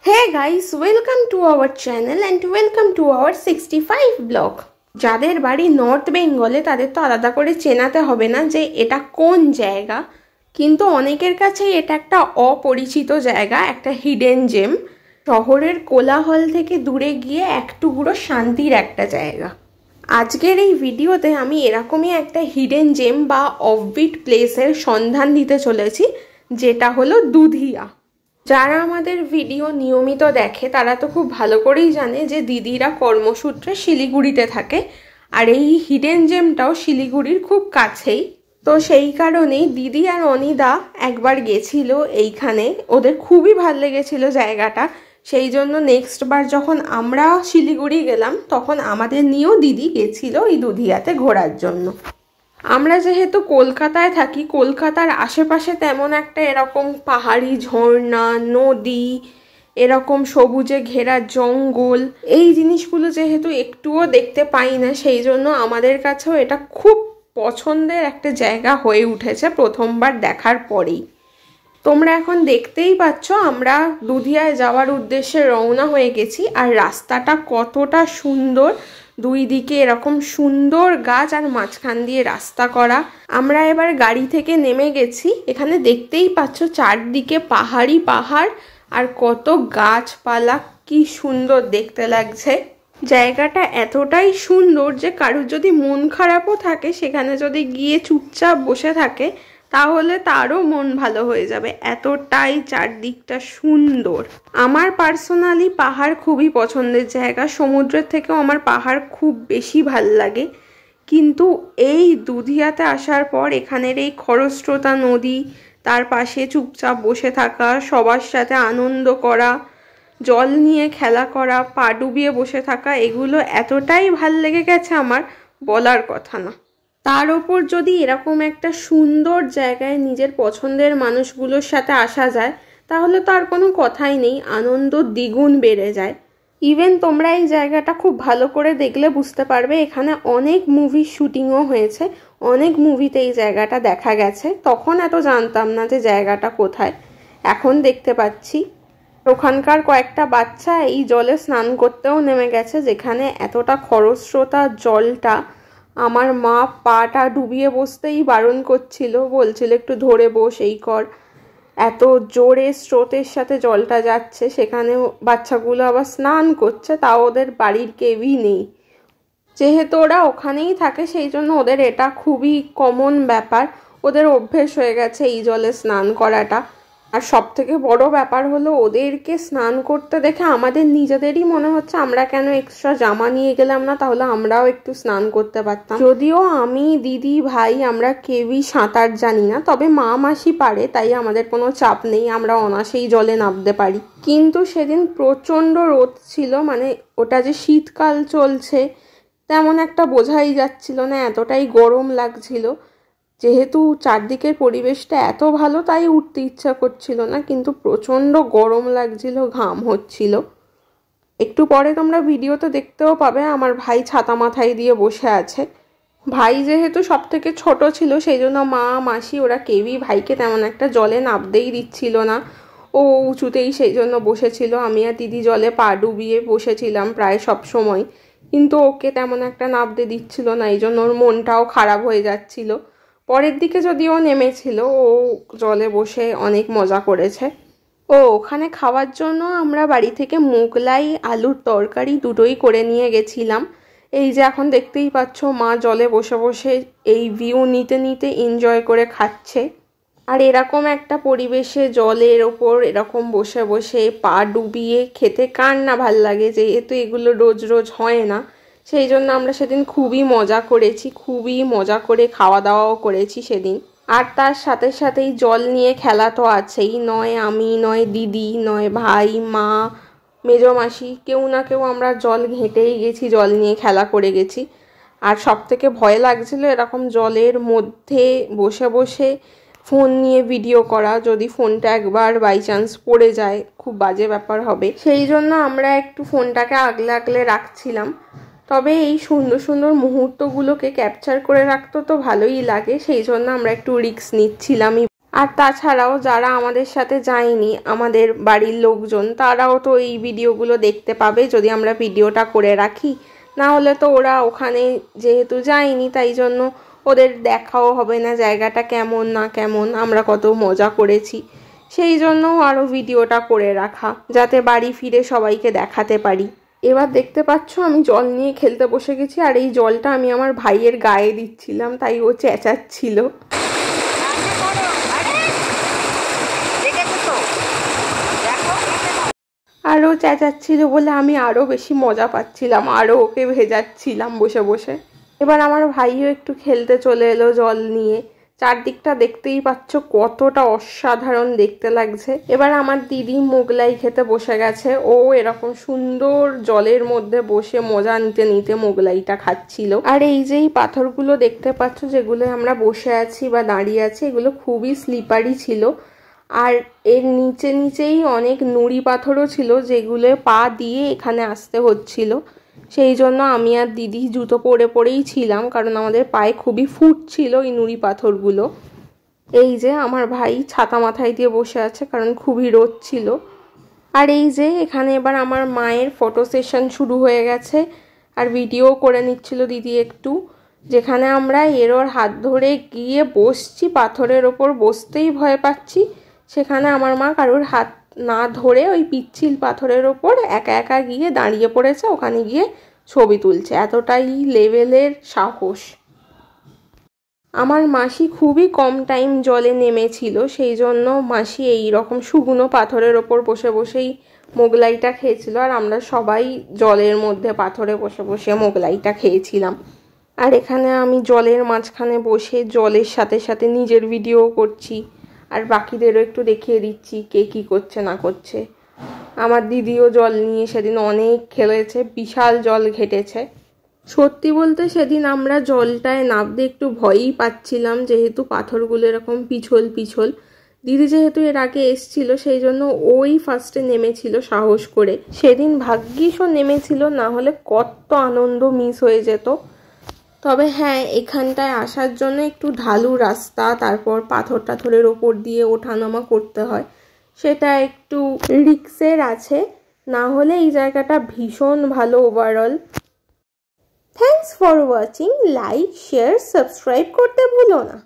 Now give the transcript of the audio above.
Hey guys, welcome to our channel and welcome to our 65 vlog. যাদের বাড়ি north বেঙ্গলে তাদের তো আলাদা করে চেনাতে হবে না যে এটা কোন জায়গা, কিন্তু অনেকের কাছে এটা একটা অপরিচিত জায়গা, একটা হিডেন জেম। শহরের কোলাহল থেকে দূরে গিয়ে এক টুকরো শান্তির একটা জায়গা। আজকের এই ভিডিওতে আমি এরকমই একটা হিডেন জেম বা অফবিট প্লেসের সন্ধান দিতে চলেছি, যেটা হলো দুধিয়া। যারা আমাদের ভিডিও নিয়মিত দেখে তারা তো খুব ভালো করেই জানে যে দিদিরা কর্মসূত্রে শিলিগুড়িতে থাকে, আর এই হিডেন জেমটাও শিলিগুড়ির খুব কাছেই। তো সেই কারণেই দিদি আর অনিদা একবার গেছিল এইখানে, ওদের খুবই ভালো লেগেছিল জায়গাটা। সেই জন্য নেক্সট বার যখন আমরা শিলিগুড়ি গেলাম তখন আমাদের নিয়েও দিদি গেছিল এই দুধিয়াতে ঘোরার জন্য। আমরা যেহেতু কলকাতায় থাকি, কলকাতার আশেপাশে তেমন একটা এরকম পাহাড়ি ঝর্ণা, নদী, এরকম সবুজে ঘেরা জঙ্গল, এই জিনিসগুলো যেহেতু একটুও দেখতে পাই না, সেই জন্য আমাদের কাছেও এটা খুব পছন্দের একটা জায়গা হয়ে উঠেছে প্রথমবার দেখার পরেই। তোমরা এখন দেখতেই পাচ্ছ আমরা দুধিয়ায় যাওয়ার উদ্দেশ্যে রওনা হয়ে গেছি, আর রাস্তাটা কতটা সুন্দর, দুই দিকে এরকম সুন্দর গাছ আর মাঝখান দিয়ে রাস্তা করা। আমরা এবার গাড়ি থেকে নেমে গেছি, এখানে দেখতেই পাচ্ছ চারদিকে পাহাড়ি পাহাড় আর কত গাছপালা, কি সুন্দর দেখতে লাগছে। জায়গাটা এতটাই সুন্দর যে কারোর যদি মন খারাপও থাকে সেখানে যদি গিয়ে চুপচাপ বসে থাকে তাহলে তারও মন ভালো হয়ে যাবে, এতটাই চারদিকটা সুন্দর। আমার পার্সোনালি পাহাড় খুবই পছন্দের জায়গা, সমুদ্রের থেকেও আমার পাহাড় খুব বেশি ভাল লাগে। কিন্তু এই দুধিয়াতে আসার পর এখানের এই খরস্রোতা নদী, তার পাশে চুপচাপ বসে থাকা, সবার সাথে আনন্দ করা, জল নিয়ে খেলা করা, পা ডুবিয়ে বসে থাকা, এগুলো এতটাই ভাল লেগে গেছে আমার, বলার কথা না। তার ওপর যদি এরকম একটা সুন্দর জায়গায় নিজের পছন্দের মানুষগুলোর সাথে আসা যায় তাহলে তো আর কোনো কথাই নেই, আনন্দ দ্বিগুণ বেড়ে যায়। ইভেন তোমরা এই জায়গাটা খুব ভালো করে দেখলে বুঝতে পারবে এখানে অনেক মুভির শুটিংও হয়েছে, অনেক মুভিতে এই জায়গাটা দেখা গেছে। তখন এত জানতাম না যে জায়গাটা কোথায়, এখন দেখতে পাচ্ছি। ওখানকার কয়েকটা বাচ্চা এই জলে স্নান করতেও নেমে গেছে, যেখানে এতটা খরস্রোতা জলটা আমার মা পাটা ডুবিয়ে বসতেই বারণ করছিল, বলছিল একটু ধরে বস, এই কর। এত জোরে স্রোতের সাথে জলটা যাচ্ছে, সেখানে বাচ্চাগুলো আবার স্নান করছে, তাও ওদের বাড়ির কেউই নেই। যেহেতু ওরা ওখানেই থাকে সেই জন্য ওদের এটা খুবই কমন ব্যাপার, ওদের অভ্যেস হয়ে গেছে এই জলে স্নান করাটা। আর সব থেকে বড় ব্যাপার হলো ওদেরকে স্নান করতে দেখে আমাদের নিজেদেরই মনে হচ্ছে আমরা কেন এক্সট্রা জামা নিয়ে গেলাম না, তাহলে আমরাও একটু স্নান করতে পারতাম। যদিও আমি, দিদি, ভাই আমরা কেউই সাঁতার জানি না, তবে মা মাসি পারে, তাই আমাদের কোনো চাপ নেই, আমরা অনায়াসেই জলে নামতে পারি। কিন্তু সেদিন প্রচণ্ড রোদ ছিল, মানে ওটা যে শীতকাল চলছে তেমন একটা বোঝাই যাচ্ছিল না, এতটাই গরম লাগছিল। যেহেতু চারদিকের পরিবেশটা এত ভালো তাই উঠতে ইচ্ছা করছিল না, কিন্তু প্রচণ্ড গরম লাগছিল, ঘাম হচ্ছিল। একটু পরে তোমরা ভিডিওতে দেখতেও পাবে আমার ভাই ছাতা মাথায় দিয়ে বসে আছে। ভাই যেহেতু সব থেকে ছোট ছিল সেই জন্য মা মাসি ওরা কেউই ভাইকে তেমন একটা জলে নামতেই দিচ্ছিল না, ও উঁচুতেই সেই জন্য বসেছিল। আমি আর দিদি জলে পা ডুবিয়ে বসেছিলাম প্রায় সব সময়, কিন্তু ওকে তেমন একটা নামতে দিচ্ছিল না, এই জন্য ওর মনটাও খারাপ হয়ে যাচ্ছিল। পরের দিকে যদিও নেমেছিল, ও জলে বসে অনেক মজা করেছে। ওখানে খাওয়ার জন্য আমরা বাড়ি থেকে মোগলাই, আলুর তরকারি দুটোই করে নিয়ে গেছিলাম। এই যে এখন দেখতেই পাচ্ছ মা জলে বসে বসে এই ভিউ নিতে নিতে এনজয় করে খাচ্ছে। আর এরকম একটা পরিবেশে জলের ওপর এরকম বসে বসে পা ডুবিয়ে খেতে কার না ভাল লাগে, যেহেতু এগুলো রোজ রোজ হয় না। সেই জন্য আমরা সেদিন খুবই মজা করেছি, খুবই মজা করে খাওয়া দাওয়াও করেছি সেদিন। আর তার সাথে সাথেই জল নিয়ে খেলা তো আছেই, নয় আমি, নয় দিদি, নয় ভাই, মা, মেজো মাসি, কেউ না কেউ আমরা জল ঘেঁটেই গেছি, জল নিয়ে খেলা করে গেছি। আর সব থেকে ভয় লাগছিল এরকম জলের মধ্যে বসে বসে ফোন নিয়ে ভিডিও করা, যদি ফোনটা একবার বাই চান্স পড়ে যায় খুব বাজে ব্যাপার হবে। সেই জন্য আমরা একটু ফোনটাকে আগলে আগলে রাখছিলাম। তবে এই সুন্দর সুন্দর মুহূর্তগুলোকে ক্যাপচার করে রাখতে তো ভালোই লাগে, সেই জন্য আমরা একটু রিস্ক নিচ্ছিলাম। আর তাছাড়াও যারা আমাদের সাথে যায়নি, আমাদের বাড়ির লোকজন, তারাও তো এই ভিডিওগুলো দেখতে পাবে যদি আমরা ভিডিওটা করে রাখি। না হলে তো ওরা ওখানে যেহেতু যায়নি, তাই জন্য ওদের দেখাও হবে না জায়গাটা কেমন না কেমন, আমরা কত মজা করেছি। সেই জন্য আরও ভিডিওটা করে রাখা, যাতে বাড়ি ফিরে সবাইকে দেখাতে পারি। এবার দেখতে পাচ্ছ আমি জল নিয়ে খেলতে বসে গেছি, আর এই জলটা আমি আমার ভাইয়ের গায়ে দিচ্ছিলাম, তাই ও চেঁচাচ্ছিল। আরও চেঁচাচ্ছিল বলে আমি আরও বেশি মজা পাচ্ছিলাম, আরও ওকে ভেজাচ্ছিলাম বসে বসে। এবার আমার ভাইও একটু খেলতে চলে এলো জল নিয়ে। চারদিকটা দেখতেই পাচ্ছ কতটা অসাধারণ দেখতে লাগছে। এবার আমার দিদি মোগলাই খেতে বসে গেছে। ও এরকম সুন্দর জলের মধ্যে বসে মজা নিতে নিতে মোগলাইটা খাচ্ছিল। আর এই যে এই পাথরগুলো দেখতে পাচ্ছ যেগুলো আমরা বসে আছি বা দাঁড়িয়ে আছি, এগুলো খুবই স্লিপারি ছিল। আর এর নিচে নিচেই অনেক নুড়ি পাথরও ছিল, যেগুলো পা দিয়ে এখানে আসতে হচ্ছিল। সেই জন্য আমি আর দিদি জুতো পরে পরেই ছিলাম, কারণ আমাদের পায়ে খুবই ফুট ছিল এই নুড়ি পাথরগুলো। এই যে আমার ভাই ছাতা মাথায় দিয়ে বসে আছে, কারণ খুবই রোদ ছিল। আর এই যে এখানে এবার আমার মায়ের ফটো সেশন শুরু হয়ে গেছে, আর ভিডিও করে নিচ্ছিল দিদি একটু, যেখানে আমরা এর হাত ধরে গিয়ে বসছি, পাথরের ওপর বসতেই ভয় পাচ্ছি। সেখানে আমার মা কারোর হাত না ধরে ওই পিচ্ছিল পাথরের ওপর একা একা গিয়ে দাঁড়িয়ে পড়েছে, ওখানে গিয়ে ছবি তুলছে। এতটাই লেভেলের সাহস। আমার মাসি খুবই কম টাইম জলে নেমেছিল, সেই জন্য মাসি এই রকম শুকনো পাথরের ওপর বসে বসেই মোগলাইটা খেয়েছিল, আর আমরা সবাই জলের মধ্যে পাথরে বসে বসে মোগলাইটা খেয়েছিলাম। আর এখানে আমি জলের মাঝখানে বসে জলের সাথে সাথে নিজের ভিডিও করছি, আর বাকিদেরও একটু দেখিয়ে দিচ্ছি কে কী করছে না করছে। আমার দিদিও জল নিয়ে সেদিন অনেক খেলেছে, বিশাল জল ঘেটেছে। সত্যি বলতে সেদিন আমরা জলটায় নামতে একটু ভয়ই পাচ্ছিলাম, যেহেতু পাথরগুলো এরকম পিছল পিছল। দিদি যেহেতু এর আগে এসছিল, সেই জন্য ওই ফার্স্টে নেমেছিল সাহস করে। সেদিন ভাগ্যিস ও নেমেছিল, না হলে কত আনন্দ মিস হয়ে যেত। তবে হ্যাঁ, এখানটায় আসার জন্য একটু ঢালু রাস্তা, তারপর পাথর টাথরের ওপর দিয়ে ওঠানামা করতে হয়, সেটা একটু রিস্কের আছে। না হলে এই জায়গাটা ভীষণ ভালো overall. Thanks for watching. Like, share, subscribe করতে ভুলো না।